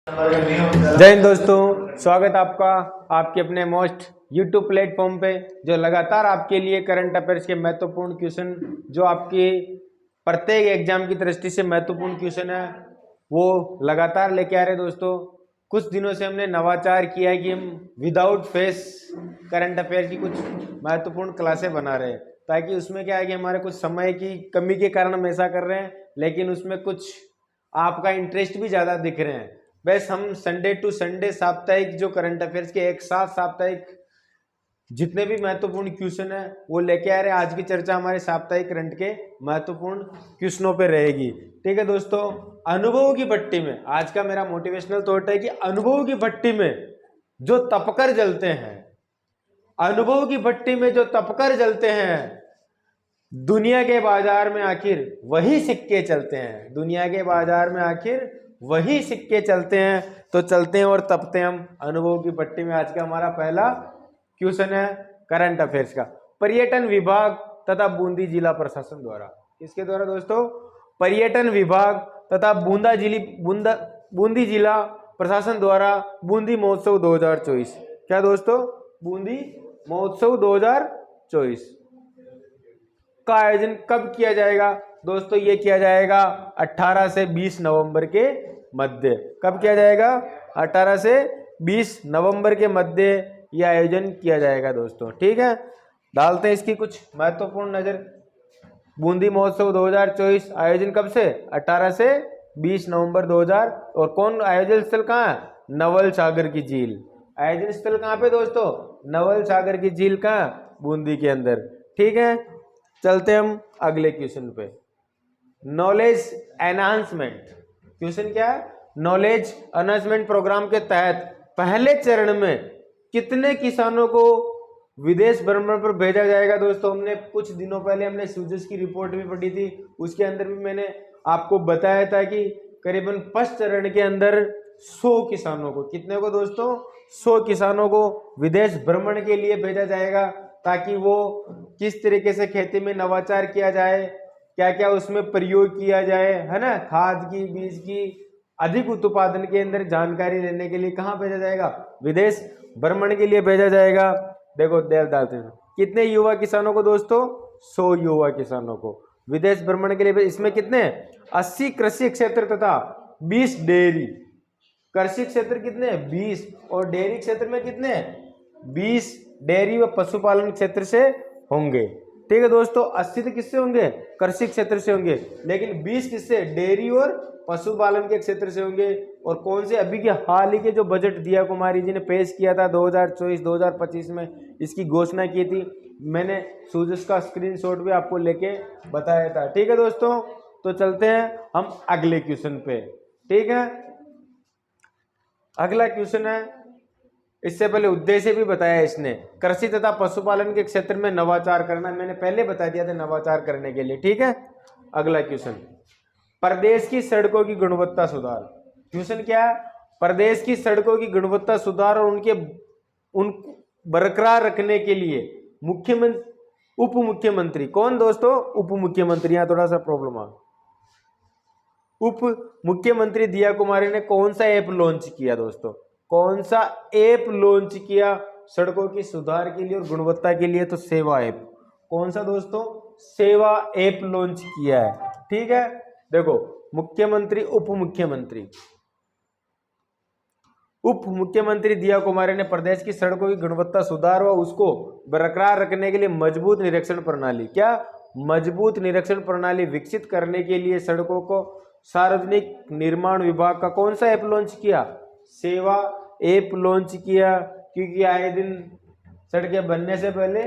जय हिंद दोस्तों, स्वागत आपका आपके अपने मोस्ट यूट्यूब प्लेटफॉर्म पे, जो लगातार आपके लिए करंट अफेयर्स के महत्वपूर्ण क्वेश्चन, जो आपके प्रत्येक एग्जाम की दृष्टि से महत्वपूर्ण क्वेश्चन है, वो लगातार लेके आ रहे हैं। दोस्तों, कुछ दिनों से हमने नवाचार किया है कि हम विदाउट फेस करंट अफेयर की कुछ महत्वपूर्ण क्लासें बना रहे हैं, ताकि उसमें क्या है कि हमारे कुछ समय की कमी के कारण हम ऐसा कर रहे हैं, लेकिन उसमें कुछ आपका इंटरेस्ट भी ज़्यादा दिख रहे हैं। बस हम संडे टू संडे साप्ताहिक जो करंट अफेयर्स के एक साथ साप्ताहिक जितने भी महत्वपूर्ण क्वेश्चन है वो लेके आ रहे हैं। आज की चर्चा हमारे साप्ताहिक करंट के महत्वपूर्ण क्वेश्चनों पे रहेगी। ठीक है दोस्तों, अनुभव की भट्टी में आज का मेरा मोटिवेशनल थॉट है कि अनुभव की भट्टी में जो तपकर जलते हैं, अनुभव की भट्टी में जो तपकर जलते हैं, दुनिया के बाजार में आखिर वही सिक्के चलते हैं। दुनिया के बाजार में आखिर वही सिक्के चलते हैं। तो चलते हैं और तपते हैं हम अनुभव की भट्टी में। आज का हमारा पहला क्वेश्चन है करंट अफेयर्स का, पर्यटन विभाग तथा बूंदी जिला प्रशासन द्वारा। किसके द्वारा दोस्तों? पर्यटन विभाग तथा बूंदी जिला प्रशासन द्वारा बूंदी महोत्सव 2024। क्या दोस्तों? बूंदी महोत्सव 2024 का आयोजन कब किया जाएगा? दोस्तों, ये किया जाएगा 18 से 20 नवंबर के मध्य। कब किया जाएगा? 18 से 20 नवंबर के मध्य यह आयोजन किया जाएगा दोस्तों। ठीक है, डालते हैं इसकी कुछ महत्वपूर्ण नजर। बूंदी महोत्सव 2024 आयोजन कब से? 18 से 20 नवंबर 2000। और कौन आयोजन स्थल कहाँ है? नवल सागर की झील। आयोजन स्थल कहाँ पे दोस्तों? नवल सागर की झील कहाँ? बूंदी के अंदर। ठीक है, चलते हम अगले क्वेश्चन पे। नॉलेज एनहांसमेंट क्वेश्चन क्या है? नॉलेज एनहांसमेंट प्रोग्राम के तहत पहले चरण में कितने किसानों को विदेश भ्रमण पर भेजा जाएगा? दोस्तों, हमने कुछ दिनों पहले हमने सूजस की रिपोर्ट भी पढ़ी थी, उसके अंदर भी मैंने आपको बताया था कि करीबन फर्स्ट चरण के अंदर 100 किसानों को, कितने को दोस्तों? 100 किसानों को विदेश भ्रमण के लिए भेजा जाएगा, ताकि वो किस तरीके से खेती में नवाचार किया जाए, क्या क्या उसमें प्रयोग किया जाए, है ना, खाद की, बीज की, अधिक उत्पादन के अंदर जानकारी लेने के लिए कहाँ भेजा जाएगा? विदेश भ्रमण के लिए भेजा जाएगा। देखो डालते हैं कितने युवा किसानों को दोस्तों? 100 युवा किसानों को विदेश भ्रमण के लिए। इसमें कितने? 80 कृषि क्षेत्र तथा 20 डेयरी। कृषि क्षेत्र कितने? 20। और डेयरी क्षेत्र में कितने? 20 डेयरी व पशुपालन क्षेत्र से होंगे। ठीक है दोस्तों, 80 तो किससे होंगे? कृषि क्षेत्र से होंगे, लेकिन 20 किससे? डेयरी और पशुपालन के क्षेत्र से होंगे। और कौन से? अभी के हाल ही के जो बजट दिया कुमारी जी ने पेश किया था 2024-2025 में, इसकी घोषणा की थी। मैंने सूजस का स्क्रीनशॉट भी आपको लेके बताया था। ठीक है दोस्तों, तो चलते हैं हम अगले क्वेश्चन पे। ठीक है, अगला क्वेश्चन है, इससे पहले उद्देश्य भी बताया इसने, कृषि तथा पशुपालन के क्षेत्र में नवाचार करना। मैंने पहले बता दिया था नवाचार करने के लिए। ठीक है, अगला क्वेश्चन, प्रदेश की सड़कों की गुणवत्ता सुधार। क्वेश्चन क्या है? प्रदेश की सड़कों की गुणवत्ता सुधार और उन बरकरार रखने के लिए मुख्यमंत्री, उप मुख्यमंत्री, कौन दोस्तों? उप मुख्यमंत्री, यहां थोड़ा सा प्रॉब्लम आ, उप मुख्यमंत्री दिया कुमारी ने कौन सा ऐप लॉन्च किया दोस्तों? कौन सा ऐप लॉन्च किया सड़कों की सुधार के लिए और गुणवत्ता के लिए? तो सेवा ऐप। कौन सा दोस्तों? सेवा ऐप लॉन्च किया है। ठीक है, देखो, मुख्यमंत्री, उप मुख्यमंत्री दिया कुमारी ने प्रदेश की सड़कों की गुणवत्ता सुधार व उसको बरकरार रखने के लिए मजबूत निरीक्षण प्रणाली, क्या? मजबूत निरीक्षण प्रणाली विकसित करने के लिए सड़कों को सार्वजनिक निर्माण विभाग का कौन सा ऐप लॉन्च किया? सेवा ऐप लॉन्च किया। क्योंकि आए दिन सड़कें बनने से पहले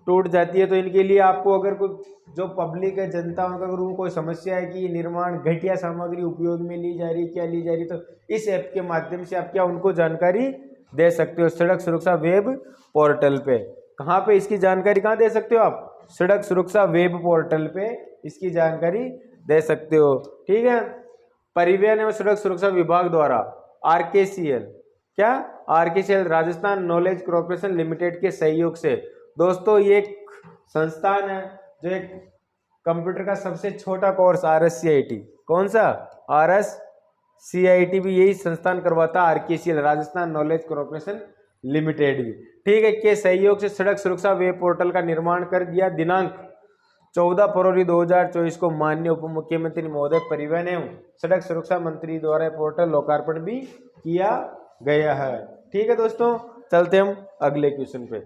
टूट जाती है, तो इनके लिए आपको अगर कोई जो पब्लिक है, जनता, उनका अगर उनको कोई समस्या है कि निर्माण घटिया सामग्री उपयोग में ली जा रही, क्या ली जा रही, तो इस ऐप के माध्यम से आप क्या उनको जानकारी दे सकते हो। सड़क सुरक्षा वेब पोर्टल पे। कहाँ पे इसकी जानकारी कहाँ दे सकते हो आप? सड़क सुरक्षा वेब पोर्टल पे इसकी जानकारी दे सकते हो। ठीक है, परिवहन एवं सड़क सुरक्षा विभाग द्वारा RKCL, क्या? RKCL Rajasthan knowledge corporation limited के सहयोग से दोस्तों, ये एक संस्थान है जो एक कंप्यूटर का सबसे छोटा कोर्स RSCIT, कौन सा? CIT भी यही संस्थान करवाता, RKCL Rajasthan knowledge corporation limited भी, ठीक है, के सहयोग से सड़क सुरक्षा वेब पोर्टल का निर्माण कर दिया। दिनांक 14 फरवरी 2024 को माननीय उप मुख्यमंत्री महोदय परिवहन एवं सड़क सुरक्षा मंत्री द्वारा पोर्टल लोकार्पण भी किया गया है। ठीक है दोस्तों, चलते हम अगले क्वेश्चन पे।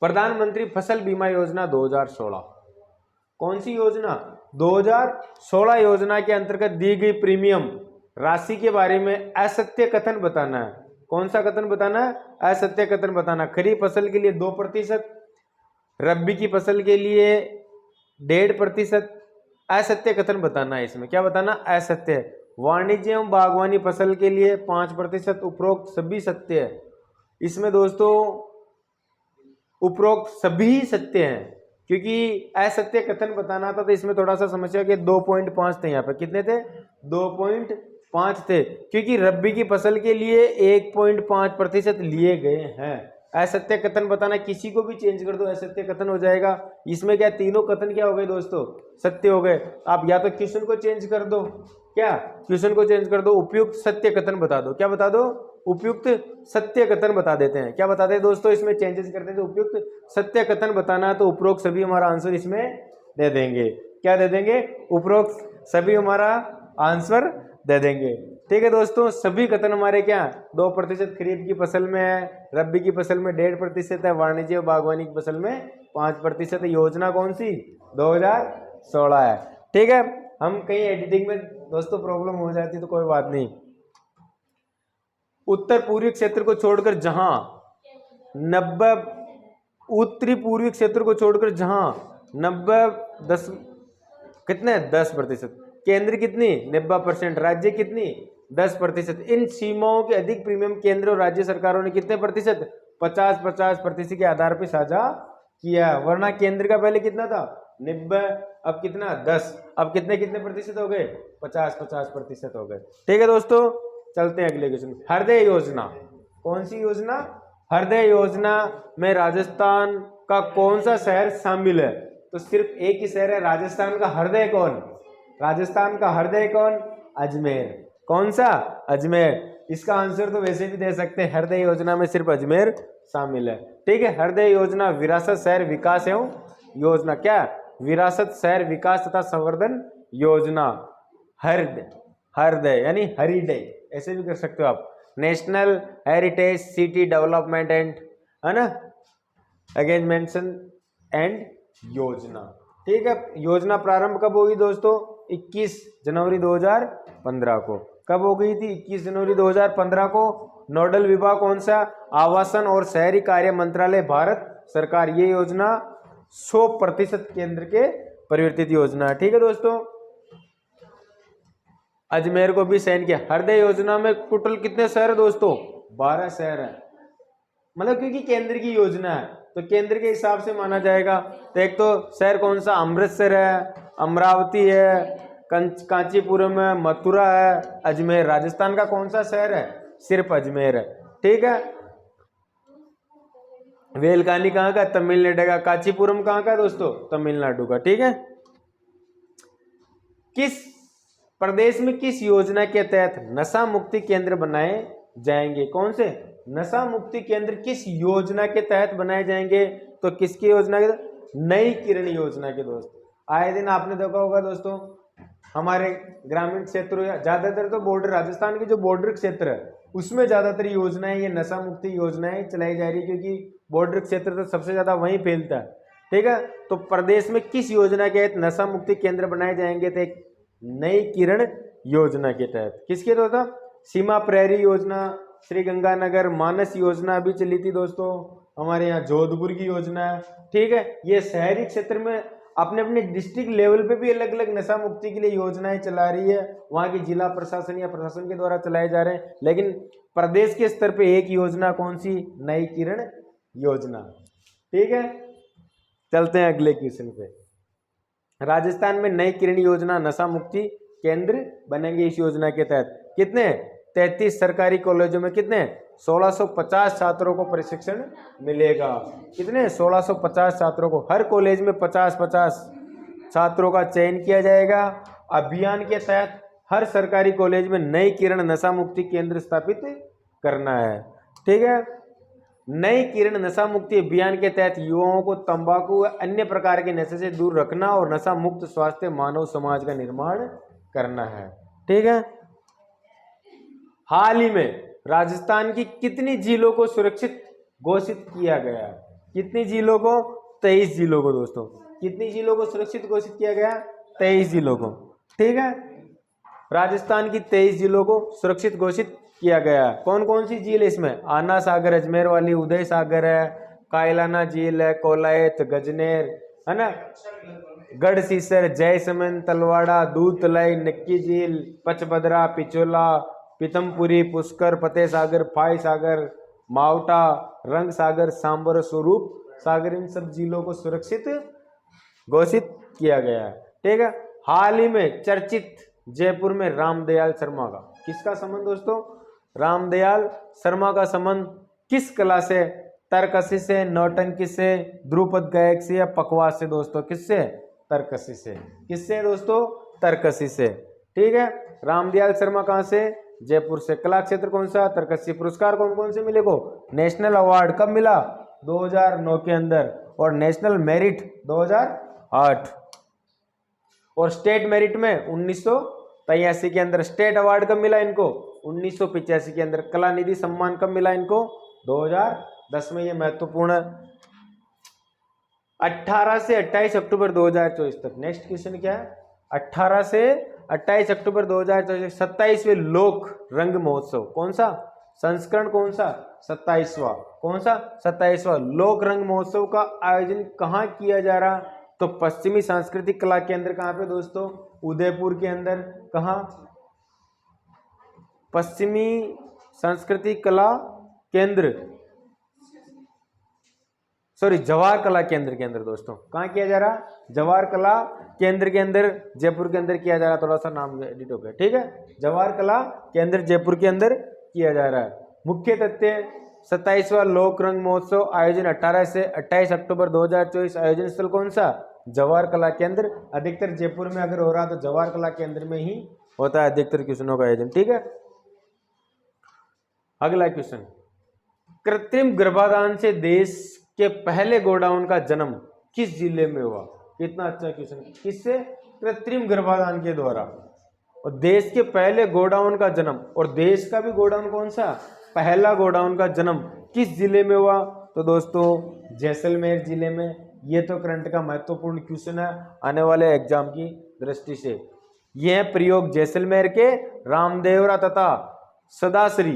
प्रधानमंत्री फसल बीमा योजना 2016, कौन सी योजना? 2016 योजना के अंतर्गत दी गई प्रीमियम राशि के बारे में असत्य कथन बताना है। कौन सा कथन बताना है? असत्य कथन बताना। खरीफ फसल के लिए 2%, रबी की फसल के लिए 1.5%, असत्य कथन बताना है। इसमें क्या बताना? असत्य। वाणिज्य एवं बागवानी फसल के लिए 5%, उपरोक्त सभी सत्य है। इसमें दोस्तों उपरोक्त सभी सत्य हैं, क्योंकि असत्य कथन बताना था तो इसमें थोड़ा सा समस्या कि 2.5 थे। यहाँ पे कितने थे? 2.5 थे, क्योंकि रबी की फसल के लिए 1.5% लिए गए हैं। असत्य कथन बताना, किसी को भी चेंज कर दो असत्य कथन हो जाएगा। इसमें क्या तीनों कथन क्या हो गए दोस्तों? सत्य हो गए। आप या तो क्वेश्चन को चेंज कर दो, क्या क्वेश्चन को चेंज कर दो, उपयुक्त सत्य कथन बता दो। क्या बता दो? उपयुक्त सत्य कथन बता देते हैं। क्या बताते हैं दोस्तों? इसमें चेंजेस करते हैं तो उपयुक्त सत्य कथन बताना, तो उपरोक्त सभी हमारा आंसर इसमें दे देंगे। क्या दे देंगे? उपरोक्त सभी हमारा आंसर दे देंगे। ठीक है दोस्तों, सभी कथन हमारे क्या? 2% खरीफ की फसल में है, रबी की फसल में 1.5% है, वाणिज्य और बागवानी की फसल में 5%। योजना कौन सी? 2016 है। ठीक है, हम कहीं एडिटिंग में दोस्तों प्रॉब्लम हो जाती है तो कोई बात नहीं। उत्तर पूर्वी क्षेत्र को छोड़कर जहां 90, उत्तरी पूर्वी क्षेत्र को छोड़कर जहां 10 कितने? 10%। केंद्र कितनी? 90%। राज्य कितनी? 10%। इन सीमाओं के अधिक प्रीमियम केंद्र और राज्य सरकारों ने कितने प्रतिशत? 50-50% के आधार पर साझा किया। वरना केंद्र का पहले कितना था? 90, अब कितना? 10। अब कितने कितने प्रतिशत हो गए? 50-50% हो गए। ठीक है दोस्तों, चलते हैं अगले क्वेश्चन। हृदय योजना, कौन सी योजना? हृदय योजना में राजस्थान का कौन सा शहर शामिल है? तो सिर्फ एक ही शहर है राजस्थान का हृदय। कौन? राजस्थान का हृदय कौन? अजमेर। कौन सा? अजमेर। इसका आंसर तो वैसे भी दे सकते हैं, हृदय योजना में सिर्फ अजमेर शामिल है। ठीक है, हृदय योजना विरासत शहर विकास एवं योजना, क्या? विरासत शहर विकास तथा संवर्धन योजना। हृदय यानी हरिडय, ऐसे भी कर सकते हो आप। National heritage city development and, है ना, अगेन मेंशन एंड योजना। ठीक है, योजना प्रारंभ कब होगी दोस्तों? 21 जनवरी 2015 को। कब हो गई थी? 21 जनवरी 2015 को। नोडल विभाग कौन सा? आवासन और शहरी कार्य मंत्रालय, भारत सरकार। ये योजना 100% केंद्र के परिवर्तित योजना। ठीक है दोस्तों, अजमेर को भी चयन किया। हृदय योजना में टोटल कितने शहर है दोस्तों? 12 शहर है। मतलब क्योंकि केंद्र की योजना है तो केंद्र के हिसाब से माना जाएगा। तो एक तो शहर कौन सा? अमृतसर है, अमरावती है, कांचीपुरम है, मथुरा है, अजमेर। राजस्थान का कौन सा शहर है? सिर्फ अजमेर है। ठीक है, वेलकानी कहाँ का? तमिलनाडु का। कांचीपुरम कहाँ का दोस्तों? तमिलनाडु का। ठीक है, किस प्रदेश में किस योजना के तहत नशा मुक्ति केंद्र बनाए जाएंगे? कौन से? नशा मुक्ति केंद्र किस योजना के तहत बनाए जाएंगे? तो किसकी योजना के? नई किरण योजना के। दोस्त आए दिन आपने देखा होगा दोस्तों, हमारे ग्रामीण क्षेत्रों या ज्यादातर तो बॉर्डर, राजस्थान के जो बॉर्डर क्षेत्र है उसमें ज्यादातर योजनाएं, ये नशा मुक्ति योजनाएं चलाई जा रही है, क्योंकि बॉर्डर क्षेत्र तो सबसे ज्यादा वहीं फैलता है। ठीक है, तो प्रदेश में किस योजना के तहत नशा मुक्ति केंद्र बनाए जाएंगे? तो एक नई किरण योजना के तहत। किसके तहत? सीमा प्रहरी योजना, श्री गंगानगर मानस योजना अभी चली थी दोस्तों, हमारे यहाँ जोधपुर की योजना है। ठीक है, ये शहरी क्षेत्र में अपने अपने डिस्ट्रिक्ट लेवल पे भी अलग अलग नशा मुक्ति के लिए योजनाएं चला रही है, वहाँ की जिला प्रशासन या प्रशासन के द्वारा चलाए जा रहे हैं। लेकिन प्रदेश के स्तर पे एक योजना कौन सी? नई किरण योजना। ठीक है, चलते हैं अगले क्वेश्चन पे। राजस्थान में नई किरण योजना नशा मुक्ति केंद्र बनेंगे इस योजना के तहत। कितने? 33 सरकारी कॉलेजों में कितने? 1650 छात्रों को प्रशिक्षण मिलेगा। कितने? 1650 छात्रों को। हर कॉलेज में 50-50 छात्रों का चयन किया जाएगा। अभियान के तहत हर सरकारी कॉलेज में नई किरण नशा मुक्ति केंद्र स्थापित करना है। ठीक है, नई किरण नशा मुक्ति अभियान के तहत युवाओं को तंबाकू व अन्य प्रकार के नशे से दूर रखना और नशा मुक्त स्वास्थ्य मानव समाज का निर्माण करना है। ठीक है, हाल ही में राजस्थान की कितनी झीलों को सुरक्षित घोषित किया गया? कितनी झीलों को? 23 झीलों को दोस्तों। कितनी झीलों को सुरक्षित घोषित किया गया? 23 झीलों को। ठीक है, राजस्थान की 23 झीलों को सुरक्षित घोषित किया गया। कौन कौन सी झील है इसमें? आना सागर अजमेर वाली, उदय सागर है, कायलाना झील है, कोलायत, गजनेर है ना, गढ़सीसर, जयसमंद, तलवाड़ा, दूधलाई, नक्की झील, पचबदरा, पिचोला, पीतमपुरी, पुष्कर, फतेह सागर, फाई सागर, मावटा, रंग सागर, सांबर, स्वरूप सागर, इन सब झीलों को सुरक्षित घोषित किया गया है। ठीक है, हाल ही में चर्चित जयपुर में रामदयाल शर्मा का, किसका संबंध दोस्तों? रामदयाल शर्मा का संबंध किस कला से? तरकसी से, नौटंकी से, ध्रुपद गायक से या पखवाज से दोस्तों? किससे? तरकसी से। किससे दोस्तों? तरकसी से। ठीक है, रामदयाल शर्मा कहां से? जयपुर से। कला क्षेत्र कौन सा? तरकसी। पुरस्कार कौन कौन से मिले को? नेशनल अवार्ड कब मिला? 2009 के अंदर, और नेशनल मेरिट 2008, और स्टेट मेरिट में 1983 के अंदर। स्टेट अवार्ड कब मिला इनको? 1985 के अंदर। कला निधि सम्मान कब मिला इनको? 2010 में। ये महत्वपूर्ण है। 18 से 28 अक्टूबर 2024 तक। नेक्स्ट क्वेश्चन क्या है? 18 से 28 अक्टूबर 2024 27वें लोक रंग महोत्सव, कौन सा संस्करण? कौन सा? 27वां। कौन सा? 27वां लोक रंग महोत्सव का आयोजन कहाँ किया जा रहा? तो पश्चिमी सांस्कृतिक कला केंद्र। कहाँ पे दोस्तों? उदयपुर के अंदर। कहाँ? पश्चिमी सांस्कृतिक कला केंद्र, सॉरी जवाहर कला केंद्र के अंदर दोस्तों। कहाँ किया जा रहा? जवाहर कला केंद्र के अंदर, जयपुर के अंदर किया जा रहा। थोड़ा सा नाम एडिट हो गया। ठीक है, जवाहर कला केंद्र जयपुर के अंदर किया जा रहा है। मुख्य तथ्य 27वां लोक रंग महोत्सव आयोजन 18 से 28 अक्टूबर 2024। आयोजन स्थल कौन सा? जवाहर कला केंद्र। अधिकतर जयपुर में अगर हो रहा तो जवाहर कला केंद्र में ही होता है अधिकतर क्वेश्चनों का आयोजन। ठीक है, अगला क्वेश्चन, कृत्रिम गर्भाधान से देश के पहले गोडाउन का जन्म किस जिले में हुआ? कितना अच्छा क्वेश्चन। किससे? कृत्रिम गर्भाधान के द्वारा। और देश के पहले गोडाउन का जन्म, और देश का भी गोडाउन कौन सा? पहला गोडाउन का जन्म किस जिले में हुआ? तो दोस्तों जैसलमेर जिले में। ये तो करंट का महत्वपूर्ण क्वेश्चन है आने वाले एग्जाम की दृष्टि से। यह प्रयोग जैसलमेर के रामदेवरा तथा सदाश्री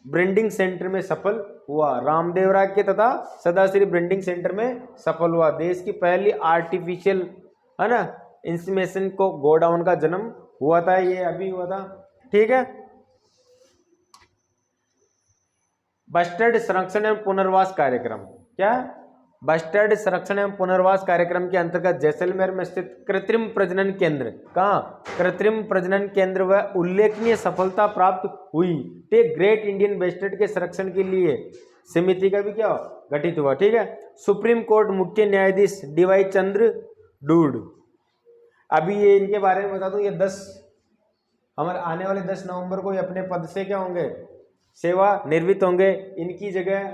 ब्रांडिंग सेंटर में सफल हुआ। रामदेवरा के तथा सदाश्री ब्रांडिंग सेंटर में सफल हुआ। देश की पहली आर्टिफिशियल है ना इंसीमेशन को गोडाउन का जन्म हुआ था, ये अभी हुआ था। ठीक है, बस्टर्ड संरक्षण एवं पुनर्वास कार्यक्रम। क्या? बस्टर्ड संरक्षण एवं पुनर्वास कार्यक्रम के अंतर्गत जैसलमेर में स्थित कृत्रिम प्रजनन केंद्र, कहाँ? कृत्रिम प्रजनन केंद्र व उल्लेखनीय सफलता प्राप्त हुई। ठीक, ग्रेट इंडियन बस्टर्ड के संरक्षण के लिए समिति का भी क्या गठित हुआ। ठीक है, सुप्रीम कोर्ट मुख्य न्यायाधीश DY चंद्रचूड़। अभी ये इनके बारे में बता दूं, ये 10 हमारे आने वाले 10 नवंबर को ये अपने पद से क्या होंगे? सेवा निवृत्त होंगे। इनकी जगह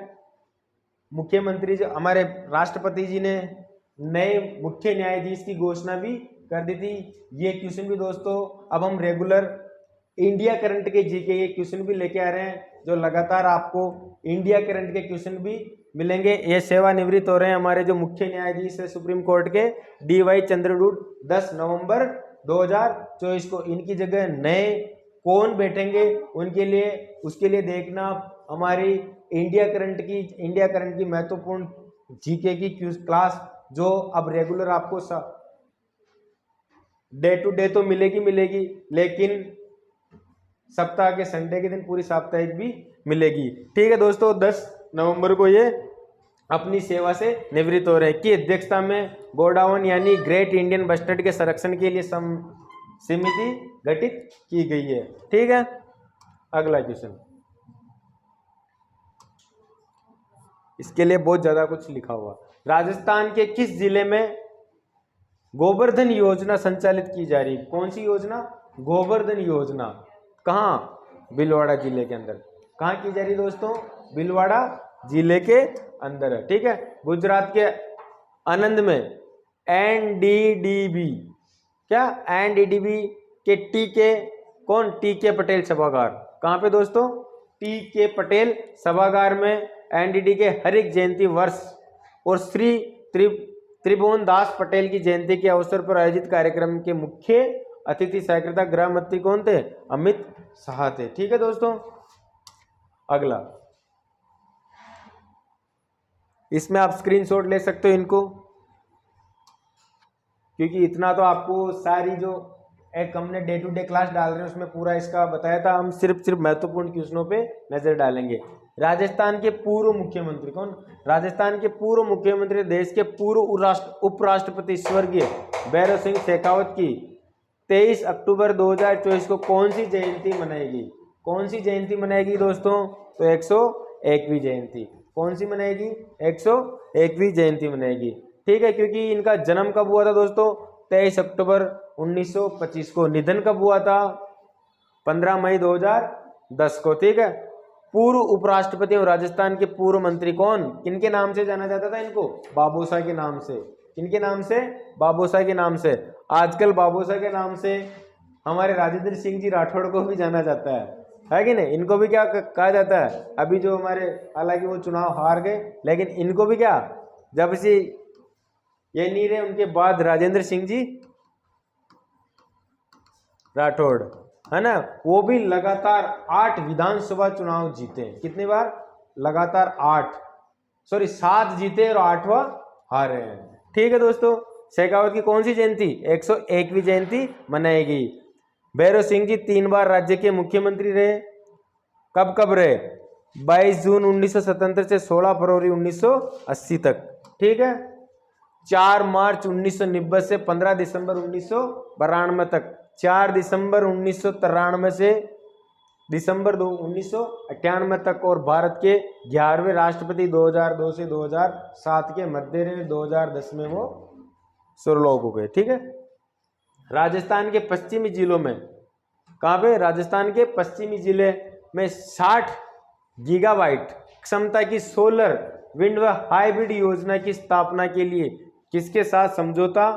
मुख्यमंत्री जो हमारे राष्ट्रपति जी ने नए मुख्य न्यायाधीश की घोषणा भी कर दी थी। ये क्वेश्चन भी दोस्तों अब हम रेगुलर इंडिया करंट के जीके ये क्वेश्चन भी लेके आ रहे हैं, जो लगातार आपको इंडिया करंट के क्वेश्चन भी मिलेंगे। ये सेवानिवृत्त हो रहे हैं हमारे जो मुख्य न्यायाधीश है सुप्रीम कोर्ट के DY चंद्रचूड़ 10 नवंबर 2024 को। इनकी जगह नए कौन बैठेंगे उनके लिए, उसके लिए देखना हमारी इंडिया करंट की महत्वपूर्ण जीके की क्लास, जो अब रेगुलर आपको डे टू डे तो मिलेगी, लेकिन सप्ताह के संडे के दिन पूरी साप्ताहिक भी मिलेगी। ठीक है दोस्तों, 10 नवंबर को ये अपनी सेवा से निवृत्त हो रहे हैं। की अध्यक्षता में गोडाउन यानी ग्रेट इंडियन बस्टर्ड के संरक्षण के लिए समिति गठित की गई है। ठीक है, अगला क्वेश्चन, इसके लिए बहुत ज्यादा कुछ लिखा हुआ। राजस्थान के किस जिले में गोवर्धन योजना संचालित की जा रही? कौन सी योजना? गोवर्धन योजना कहाँ, भीलवाड़ा जिले के अंदर। कहाँ की जा रही दोस्तों, भीलवाड़ा जिले के अंदर है, ठीक है। गुजरात के आनंद में एनडीडीबी, क्या एनडीडीबी के टी के पटेल सभागार, कहाँ पे दोस्तों, टी के पटेल सभागार में एनडीडी के हरिक जयंती वर्ष और श्री त्रिभुवन दास पटेल की जयंती के अवसर पर आयोजित कार्यक्रम के मुख्य अतिथि सहकारिता गृह मंत्री कौन थे, अमित शाह थे, ठीक है दोस्तों। अगला, इसमें आप स्क्रीनशॉट ले सकते हो इनको, क्योंकि इतना तो आपको सारी जो एक हमने डे टू डे क्लास डाल रहे हैं उसमें पूरा इसका बताया था। हम सिर्फ महत्वपूर्ण क्वेश्चनों पे नजर डालेंगे। राजस्थान के पूर्व मुख्यमंत्री कौन, राजस्थान के पूर्व मुख्यमंत्री देश के पूर्व उपराष्ट्रपति स्वर्गीय भैरव सिंह शेखावत की 23 अक्टूबर 2024 को कौन सी जयंती मनाएगी, कौन सी जयंती मनाएगी दोस्तों, तो 101वीं जयंती। कौन सी मनाएगी, 101वीं जयंती मनाएगी, ठीक है। क्योंकि इनका जन्म कब हुआ था दोस्तों, 23 अक्टूबर 1925 को। निधन कब हुआ था, 15 मई 2010 को, ठीक है। पूर्व उपराष्ट्रपति और राजस्थान के पूर्व मंत्री कौन, किनके नाम से जाना जाता था इनको, बाबूसाह के नाम से। किनके नाम से, बाबूसाह के नाम से। आजकल बाबूसाह के नाम से हमारे राजेंद्र सिंह जी राठौड़ को भी जाना जाता है कि नहीं। इनको भी क्या कहा जाता है, अभी जो हमारे, हालांकि वो चुनाव हार गए, लेकिन इनको भी क्या, जब से ये नहीं रहे उनके बाद राजेंद्र सिंह जी राठौड़, है ना, वो भी लगातार 8 विधानसभा चुनाव जीते। कितनी बार, लगातार 7 जीते और 8वां हारे हैं, ठीक है दोस्तों। शेखावत की कौन सी जयंती, 101वीं जयंती मनाएगी। भैरव सिंह जी 3 बार राज्य के मुख्यमंत्री रहे। कब कब रहे, 22 जून 1977 से 16 फरवरी 1980 तक, ठीक है। 4 मार्च 1990 से 15 दिसंबर 1992 तक, 4 दिसंबर 1993 से दिसंबर 1998 तक, और भारत के 11वें राष्ट्रपति 2002 से 2007 के मध्य रहे। 2010 में वो सुरलोक हो गए, ठीक है। राजस्थान के पश्चिमी जिलों में, कहाँ पे, राजस्थान के पश्चिमी जिले में 60 गीगावाट क्षमता की सोलर विंड व हाइब्रिड योजना की स्थापना के लिए किसके साथ समझौता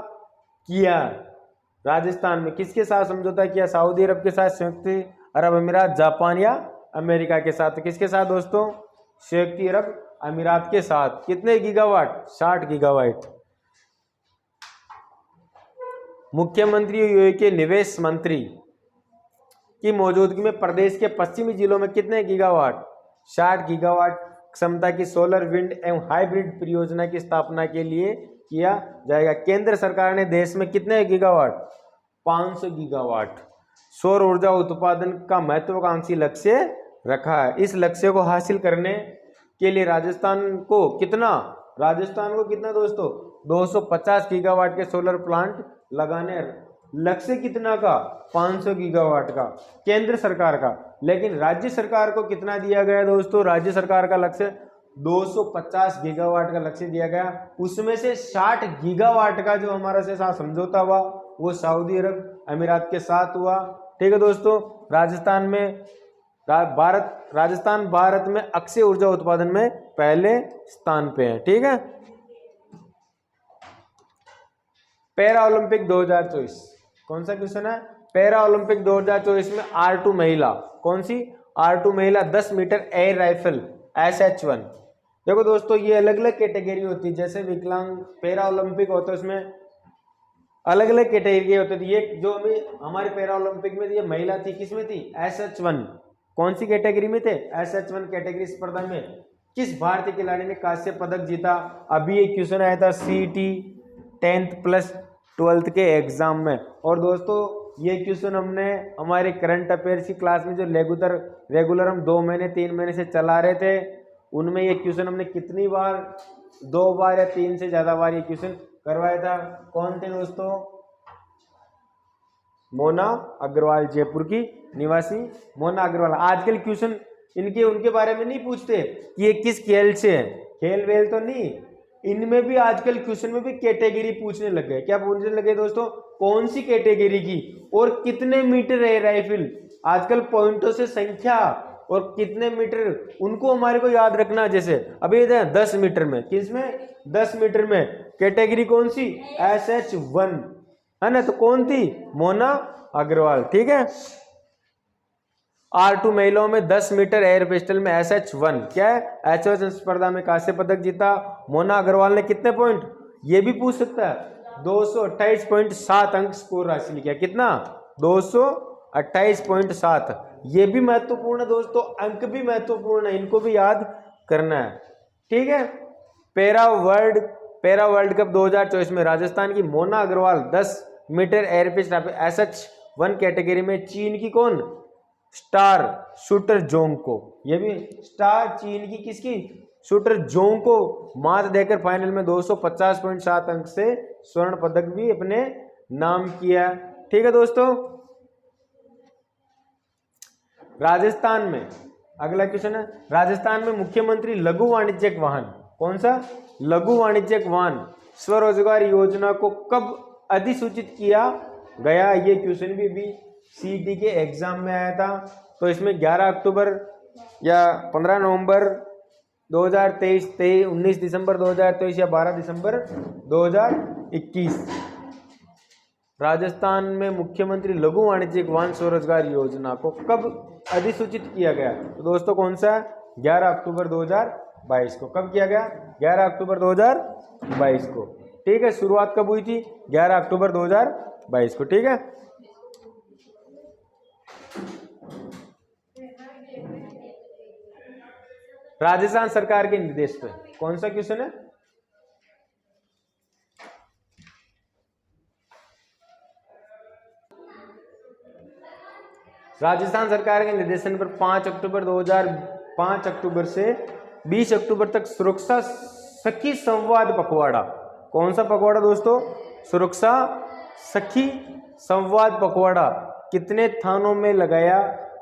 किया, राजस्थान में किसके साथ समझौता किया, सऊदी अरब के साथ, संयुक्त अरब अमीरात, जापान या अमेरिका के साथ। किसके साथ दोस्तों, संयुक्त अरब अमीरात के साथ। कितने गीगावाट, 60 गीगावाट। मुख्यमंत्री के निवेश मंत्री की मौजूदगी में प्रदेश के पश्चिमी जिलों में कितने गीगावाट, 60 गीगावाट क्षमता की सोलर विंड एवं हाइब्रिड परियोजना की स्थापना के लिए किया जाएगा। केंद्र सरकार ने देश में कितने गीगावाट, 500 गीगावाट सौर ऊर्जा उत्पादन का महत्वाकांक्षी लक्ष्य रखा है। इस लक्ष्य को हासिल करने के लिए राजस्थान को कितना दोस्तों, 250 गीगावाट के सोलर प्लांट लगाने, लक्ष्य कितना का, 500 गीगावाट का केंद्र सरकार का। लेकिन राज्य सरकार को कितना दिया गया दोस्तों, राज्य सरकार का लक्ष्य 250 गीगावाट का लक्ष्य दिया गया। उसमें से 60 गीगावाट का जो हमारा से साथ समझौता हुआ वो सऊदी अरब अमीरात के साथ हुआ, ठीक है दोस्तों। राजस्थान भारत में अक्षय ऊर्जा उत्पादन में पहले स्थान पे है, ठीक है। पैरा ओलंपिक 2024, कौन सा क्वेश्चन है, पैरा ओलंपिक 2024 में R2 महिला, कौन सी, R2 महिला 10 मीटर एयर राइफल SH1। देखो दोस्तों, ये अलग अलग कैटेगरी होती है, जैसे विकलांग पैरा ओलंपिक होता है उसमें अलग अलग कैटेगरी होती थी। ये जो अभी हमारे पैरा ओलंपिक में ये महिला थी, किसमें थी, SH1। कौन सी कैटेगरी में थे, SH1 कैटेगरी स्पर्धा में किस भारतीय खिलाड़ी ने कांस्य पदक जीता। अभी एक क्वेश्चन आया था CET 10th प्लस 12th के एग्जाम में। और दोस्तों ये क्वेश्चन हमने हमारे करंट अफेयर्स की क्लास में जो रेगुलर हम 2 महीने 3 महीने से चला रहे थे, उनमें ये क्वेश्चन हमने कितनी बार, 2 बार या 3 से ज्यादा बार ये क्वेश्चन करवाया था। कौन थे दोस्तों, मोना अग्रवाल, जयपुर की निवासी मोना अग्रवाल। आजकल क्वेश्चन उनके बारे में नहीं पूछते कि ये किस खेल से है, खेल वेल तो नहीं, इनमें भी आजकल क्वेश्चन में भी कैटेगरी पूछने लग गए। क्या पूछने लगे दोस्तों? कौन सी कैटेगरी की और कितने मीटर है राइफल। आजकल पॉइंटों से संख्या और कितने मीटर उनको हमारे को याद रखना। जैसे अभी 10 मीटर में, किसमें 10 मीटर में कैटेगरी कौन सी? SH1 है ना। तो कौन थी? मोना अग्रवाल। ठीक है। R2 महिलाओं में 10 मीटर एयर पिस्टल में SH1 क्या है? SH1 स्पर्धा में कांस्य पदक जीता। मोना अग्रवाल ने कितने पॉइंट? ये भी पूछ सकता है। 228.7 अंक स्कोर हासिल किया। कितना? 228.7। ये भी महत्वपूर्ण है दोस्तों, अंक भी महत्वपूर्ण है, इनको भी याद करना है। ठीक है। पैरा वर्ल्ड कप 2024 में राजस्थान की Mona Agarwal 10 metre air pistol SH1 category में चीन की कौन? स्टार शूटर जोंग को। ये भी स्टार चीन की किसकी? शूटर जोंग को मात देकर फाइनल में 250.7 अंक से स्वर्ण पदक भी अपने नाम किया। ठीक है दोस्तों। राजस्थान में अगला क्वेश्चन है, राजस्थान में मुख्यमंत्री लघु वाणिज्यिक वाहन, कौन सा? लघु वाणिज्यिक वाहन स्वरोजगार योजना को कब अधिसूचित किया गया? ये क्वेश्चन भी सीईटी के एग्जाम में आया था। तो इसमें 11 अक्टूबर या 15 नवंबर 2023, 19 दिसंबर 2023 या 12 दिसंबर 2021। राजस्थान में मुख्यमंत्री लघु वाणिज्यिक वाहन स्वरोजगार योजना को कब अधिसूचित किया गया? तो दोस्तों कौन सा? 11 अक्टूबर 2022 को। कब किया गया? 11 अक्टूबर 2022 को। ठीक है। शुरुआत कब हुई थी? 11 अक्टूबर 2022 को। ठीक है। राजस्थान सरकार के निर्देश पे कौन सा क्वेश्चन है? राजस्थान सरकार के निर्देशन पर 5 अक्टूबर से 20 अक्टूबर तक सुरक्षा सखी संवाद पखवाड़ा। कौन सा पखवाड़ा दोस्तों? सुरक्षा सखी संवाद पखवाड़ा कितने थानों में लगाया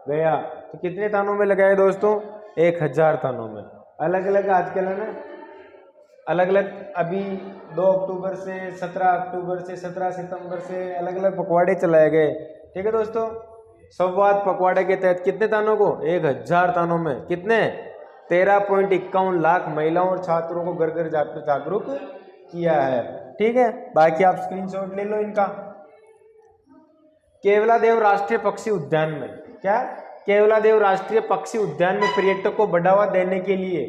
गया? तो कितने थानों में लगाया दोस्तों? 1000 थानों में। अलग अलग आजकल है ना, अलग अलग अभी 2 अक्टूबर से 17 अक्टूबर से 17 सितंबर से अलग अलग पखवाड़े चलाए गए। ठीक है दोस्तों। संवाद पखवाड़े के तहत कितने थानों को? 1000 थानों में कितने? 13.51 लाख महिलाओं और छात्रों को घर घर जाकर जागरूक किया है। ठीक है। बाकी आप स्क्रीनशॉट ले लो इनका। केवलादेव राष्ट्रीय पक्षी उद्यान में क्या? केवलादेव राष्ट्रीय पक्षी उद्यान में पर्यटक को बढ़ावा देने के लिए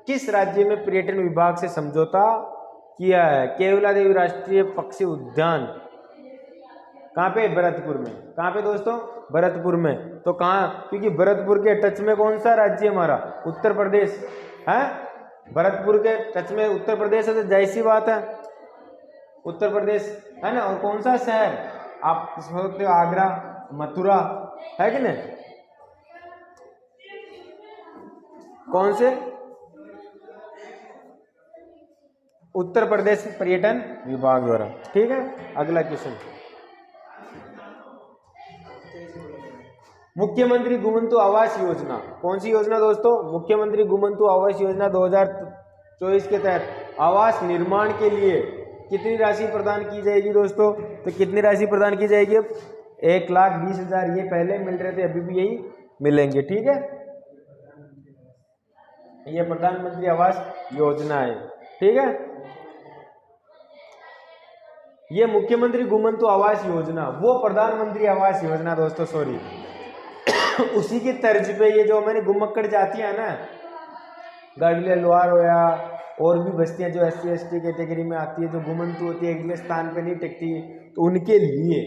किस राज्य में पर्यटन विभाग से समझौता किया है? केवलादेव राष्ट्रीय पक्षी उद्यान कहाँ पे? भरतपुर में। कहाँ पे दोस्तों? भरतपुर में। तो कहाँ? क्योंकि भरतपुर के टच में कौन सा राज्य हमारा? उत्तर प्रदेश है। भरतपुर के टच में उत्तर प्रदेश है तो जाहिर सी बात है उत्तर प्रदेश है ना। और कौन सा शहर आप सोचते हो? आगरा, मथुरा है कि नहीं? कौन से? उत्तर प्रदेश पर्यटन विभाग द्वारा। ठीक है। अगला क्वेश्चन, मुख्यमंत्री घुमंतु आवास योजना। कौन सी योजना दोस्तों? मुख्यमंत्री घुमंतु आवास योजना 2024 के तहत आवास निर्माण के लिए कितनी राशि प्रदान की जाएगी दोस्तों? तो कितनी राशि प्रदान की जाएगी? 1,20,000। ये पहले मिल रहे थे, अभी भी यही मिलेंगे। ठीक है। ये प्रधानमंत्री आवास योजना है। ठीक है। ये मुख्यमंत्री घुमंतु आवास योजना, वो प्रधानमंत्री आवास योजना दोस्तों, सॉरी उसी की तर्ज पे ये जो हमारी घुमक्कड़ जाती है ना, गाड़िया लोहार होया और भी बस्तियां जो SC ST कैटेगरी में आती है, जो घुमंतु होती है, एक जगह स्थान पे नहीं टिकती, तो उनके लिए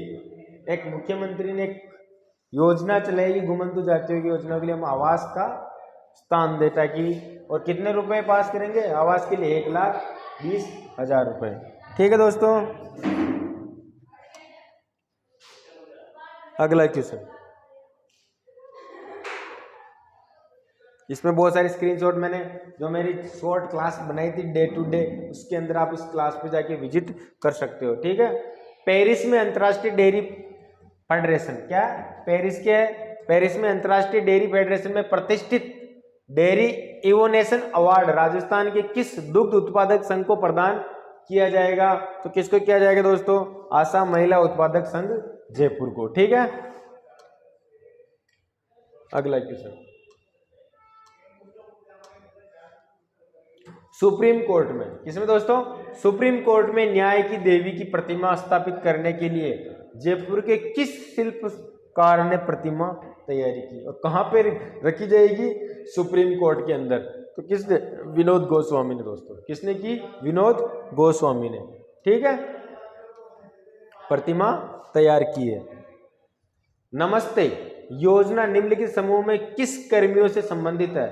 एक मुख्यमंत्री ने एक योजना चलाएगी, घुमंतु जातियों की योजना के लिए हम आवास का स्थान दे, ताकि और कितने रुपए पास करेंगे आवास के लिए? 1,20,000 रुपए। ठीक है दोस्तों। अगला क्वेश्चन, इसमें बहुत सारे स्क्रीनशॉट मैंने जो मेरी शॉर्ट क्लास बनाई थी डे टू डे, उसके अंदर आप उस क्लास पे जाके विजिट कर सकते हो। ठीक है। पेरिस में अंतर्राष्ट्रीय डेयरी फेडरेशन, क्या पेरिस में अंतर्राष्ट्रीय डेयरी फेडरेशन में प्रतिष्ठित डेयरी इवोनेशन अवार्ड राजस्थान के किस दुग्ध उत्पादक संघ को प्रदान किया जाएगा? तो किसको किया जाएगा दोस्तों? आसाम महिला उत्पादक संघ जयपुर को। ठीक है, अगला क्वेश्चन। सुप्रीम कोर्ट में, किसमें दोस्तों? सुप्रीम कोर्ट में न्याय की देवी की प्रतिमा स्थापित करने के लिए जयपुर के किस शिल्पकार ने प्रतिमा तैयारी की और कहां पे रखी जाएगी? सुप्रीम कोर्ट के अंदर। तो किसने? विनोद गोस्वामी ने दोस्तों। किसने की? विनोद गोस्वामी ने। ठीक है, प्रतिमा तैयार की है। नमस्ते योजना निम्नलिखित समूह में किस कर्मियों से संबंधित है?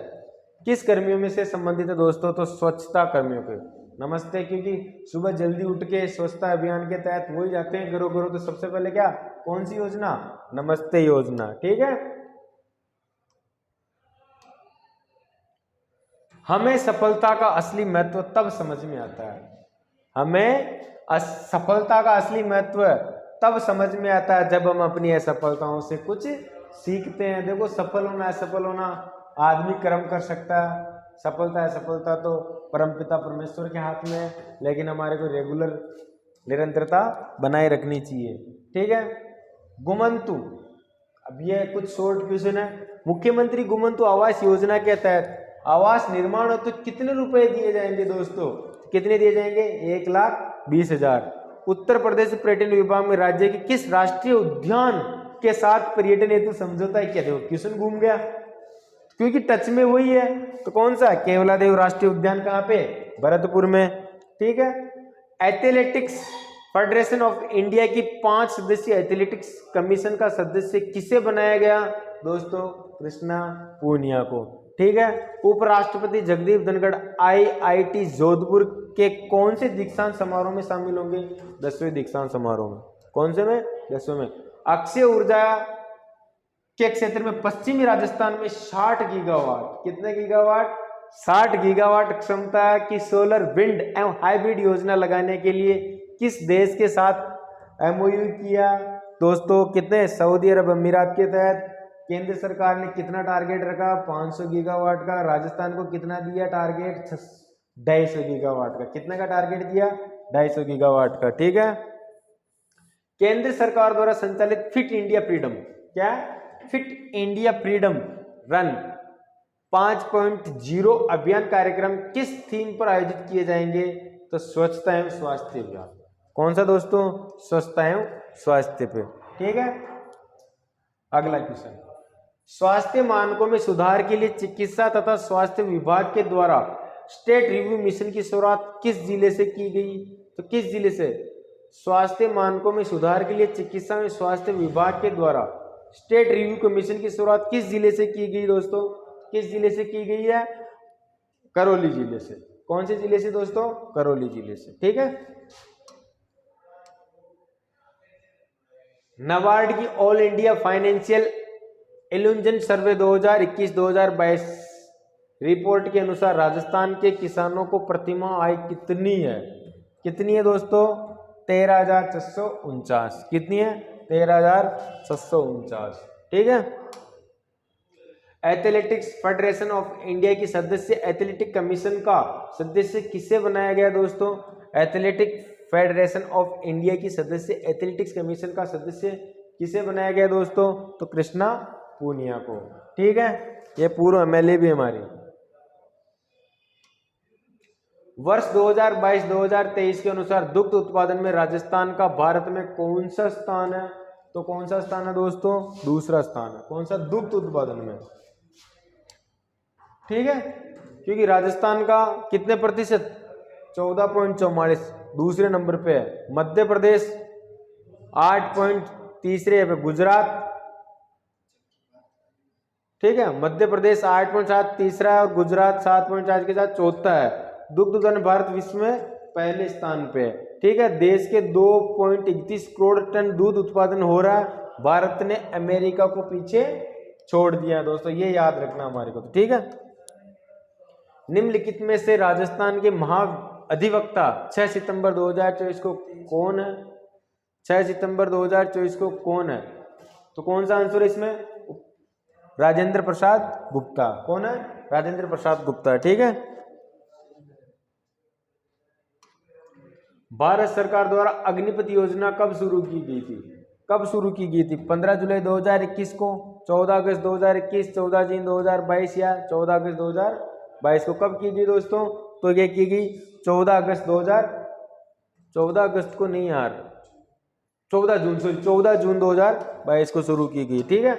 किस कर्मियों में से संबंधित है दोस्तों? तो स्वच्छता कर्मियों के। नमस्ते, क्योंकि सुबह जल्दी उठ के स्वच्छता अभियान के तहत वो ही जाते हैं घरों घरों। तो सबसे पहले क्या, कौन सी योजना? नमस्ते योजना। ठीक है, हमें सफलता का असली महत्व तब समझ में आता है, हमें सफलता का असली महत्व तब समझ में आता है जब हम अपनी असफलताओं से कुछ सीखते हैं। देखो, सफल होना असफल होना आदमी कर्म कर सकता है, सफलता असफलता तो परमपिता परमेश्वर के हाथ में है, लेकिन हमारे को रेगुलर निरंतरता बनाए रखनी चाहिए। ठीक है, गुमंतु, अब ये कुछ शॉर्ट क्वेश्चन है। मुख्यमंत्री गुमंतु आवास योजना के तहत आवास निर्माण हो तो कितने रुपए दिए जाएंगे दोस्तों? कितने दिए जाएंगे? 1,20,000। उत्तर प्रदेश पर्यटन विभाग में राज्य के किस राष्ट्रीय उद्यान के साथ पर्यटन हेतु समझौता है? क्या? देखो क्वेश्चन घूम गया, क्योंकि टच में वही है। तो कौन सा? केवलादेव राष्ट्रीय उद्यान कहाँ पे? भरतपुर में। ठीक है, एथलेटिक्स फेडरेशन ऑफ इंडिया की 5 सदस्यीय एथलेटिक्स कमीशन का सदस्य किसे बनाया गया दोस्तों? कृष्णा पूनिया को। ठीक है, उपराष्ट्रपति जगदीप धनखड़ IIT जोधपुर के कौन से दीक्षांत समारोह में शामिल होंगे? 10वें दीक्षांत समारोह में। कौन से में? 10वें में। अक्षय ऊर्जा के क्षेत्र में पश्चिमी राजस्थान में 60 गीगावाट, कितने गीगावाट? 60 गीगावाट क्षमता की सोलर विंड एवं हाइब्रिड योजना लगाने के लिए किस देश के साथ MOU किया दोस्तों? कितने? सऊदी अरब अमीरात के तहत। केंद्र सरकार ने कितना टारगेट रखा? 500 गीगावाट का। राजस्थान को कितना दिया टारगेट? 250 गीगावाट का। कितने का टारगेट दिया? 250 गीगावाट का। ठीक है, केंद्र सरकार द्वारा संचालित फिट इंडिया फ्रीडम, क्या? फिट इंडिया फ्रीडम रन 5.0 अभियान कार्यक्रम किस थीम पर आयोजित किए जाएंगे? तो स्वच्छता एवं स्वास्थ्य अभियान। कौन सा दोस्तों? स्वच्छता एवं स्वास्थ्य पे। ठीक है, अगला क्वेश्चन। स्वास्थ्य मानकों में सुधार के लिए चिकित्सा तथा स्वास्थ्य विभाग के द्वारा स्टेट रिव्यू मिशन की शुरुआत किस जिले से की गई? तो किस जिले से? स्वास्थ्य मानकों में सुधार के लिए चिकित्सा में स्वास्थ्य विभाग के द्वारा स्टेट रिव्यू कमीशन की शुरुआत किस जिले से की गई दोस्तों? किस जिले से की गई है? करौली जिले से। कौन से जिले से दोस्तों? करौली जिले से। ठीक है, नाबार्ड की ऑल इंडिया फाइनेंशियल इंक्लूजन सर्वे 2021-2022 रिपोर्ट के अनुसार राजस्थान के किसानों को प्रतिमाह आय कितनी है? कितनी है दोस्तों? 13,649। कितनी है? 13,649। ठीक है, एथलेटिक्स फेडरेशन ऑफ इंडिया की सदस्य एथलेटिक कमीशन का सदस्य किसे बनाया गया दोस्तों? एथलेटिक फेडरेशन ऑफ इंडिया की सदस्य एथलेटिक्स कमीशन का सदस्य किसे बनाया गया दोस्तों? तो कृष्णा पूनिया को। ठीक है, ये पूर्व MLA भी हमारी। वर्ष 2022-2023 के अनुसार दुग्ध उत्पादन में राजस्थान का भारत में कौन सा स्थान है? तो कौन सा स्थान है दोस्तों? दूसरा स्थान है। कौन सा? दुग्ध उत्पादन में। ठीक है, क्योंकि राजस्थान का कितने प्रतिशत? 14.44 दूसरे नंबर पे है। मध्य प्रदेश 8.3 पे। गुजरात, ठीक है, मध्य प्रदेश 8.7 तीसरा है और गुजरात 7.4 के साथ चौथा है। दुग्ध उत्पादन भारत विश्व में पहले स्थान पे है। ठीक है, देश के 2.31 करोड़ टन दूध उत्पादन हो रहा है। भारत ने अमेरिका को पीछे छोड़ दिया दोस्तों, ये याद रखना हमारे को। ठीक है, निम्नलिखित में से राजस्थान के महाअधिवक्ता 6 सितंबर 2024 को कौन है? 6 सितंबर 2024 को कौन है? तो कौन सा आंसर है इसमें? राजेंद्र प्रसाद गुप्ता। कौन है? राजेंद्र प्रसाद गुप्ता। ठीक है। भारत सरकार द्वारा अग्निपथ योजना कब शुरू की गई थी? कब शुरू की गई थी? 15 जुलाई 2021 को, 14 अगस्त 2021, 14 जून 2022 या 14 अगस्त 2022 को कब की गई दोस्तों? तो ये की गई 14 अगस्त 14 अगस्त को नहीं यार, 14 जून 2022 को शुरू की गई। ठीक है।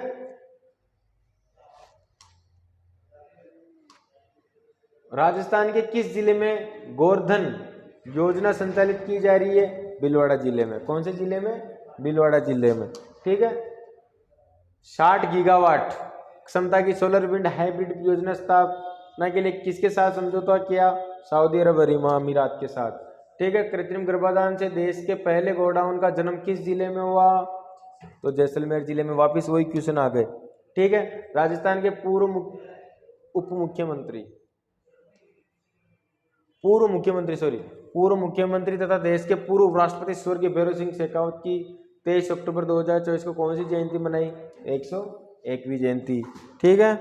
राजस्थान के किस जिले में गोवर्धन योजना संचालित की जा रही है? भीलवाड़ा जिले में। कौन से जिले में? भीलवाड़ा जिले में। ठीक है। 60 गीगावाट क्षमता की सोलर विंड हाइब्रिड योजना स्थापना के लिए किसके साथ समझौता किया? सऊदी अरब अमीरात के साथ। ठीक है। कृत्रिम गर्भाधान से देश के पहले गोडाउन का जन्म किस जिले में हुआ? तो जैसलमेर जिले में। वापिस वही क्वेश्चन आ गए। ठीक है। राजस्थान के पूर्व मुख्यमंत्री तथा देश के पूर्व राष्ट्रपति स्वर्गीय भैरों सिंह शेखावत की 23 अक्टूबर 2024 को कौन सी जयंती मनाई? 101वीं जयंती। ठीक है।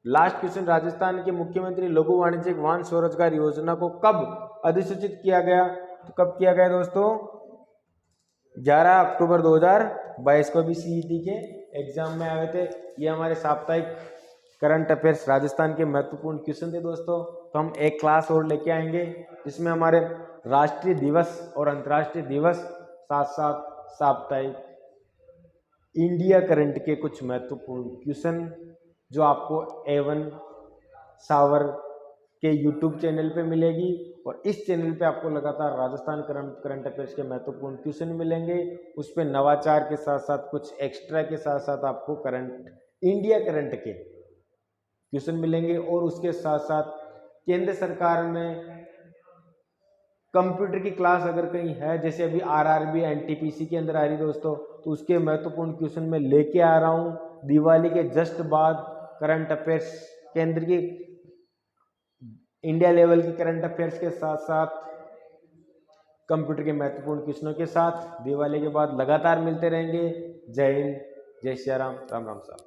लास्ट क्वेश्चन, राजस्थान के मुख्यमंत्री लघु वाणिज्यिक वाहन स्वरोजगार योजना को कब अधिसूचित किया गया? तो कब किया गया दोस्तों? 11 अक्टूबर 2022 को भी सीईटी के एग्जाम में आए थे। ये हमारे साप्ताहिक करंट अफेयर्स राजस्थान के महत्वपूर्ण क्वेश्चन थे दोस्तों। तो हम एक क्लास और लेके आएंगे जिसमें हमारे राष्ट्रीय दिवस और अंतर्राष्ट्रीय दिवस, साथ साथ साप्ताहिक इंडिया करंट के कुछ महत्वपूर्ण क्वेश्चन जो आपको A1 सावर के यूट्यूब चैनल पे मिलेगी, और इस चैनल पे आपको लगातार राजस्थान करंट अफेयर्स के महत्वपूर्ण क्वेश्चन मिलेंगे। उस पर नवाचार के साथ साथ कुछ एक्स्ट्रा के साथ साथ आपको इंडिया करंट के क्वेश्चन मिलेंगे, और उसके साथ साथ केंद्र सरकार में कंप्यूटर की क्लास अगर कहीं है, जैसे अभी RRB NTPC के अंदर आ रही दोस्तों, तो उसके महत्वपूर्ण क्वेश्चन मैं लेके आ रहा हूँ दिवाली के जस्ट बाद। करंट अफेयर्स केंद्र की इंडिया लेवल की करंट अफेयर्स के साथ साथ कंप्यूटर के महत्वपूर्ण क्वेश्चनों के साथ दिवाली के बाद लगातार मिलते रहेंगे। जय हिंद, जय श्री राम, राम राम साहब।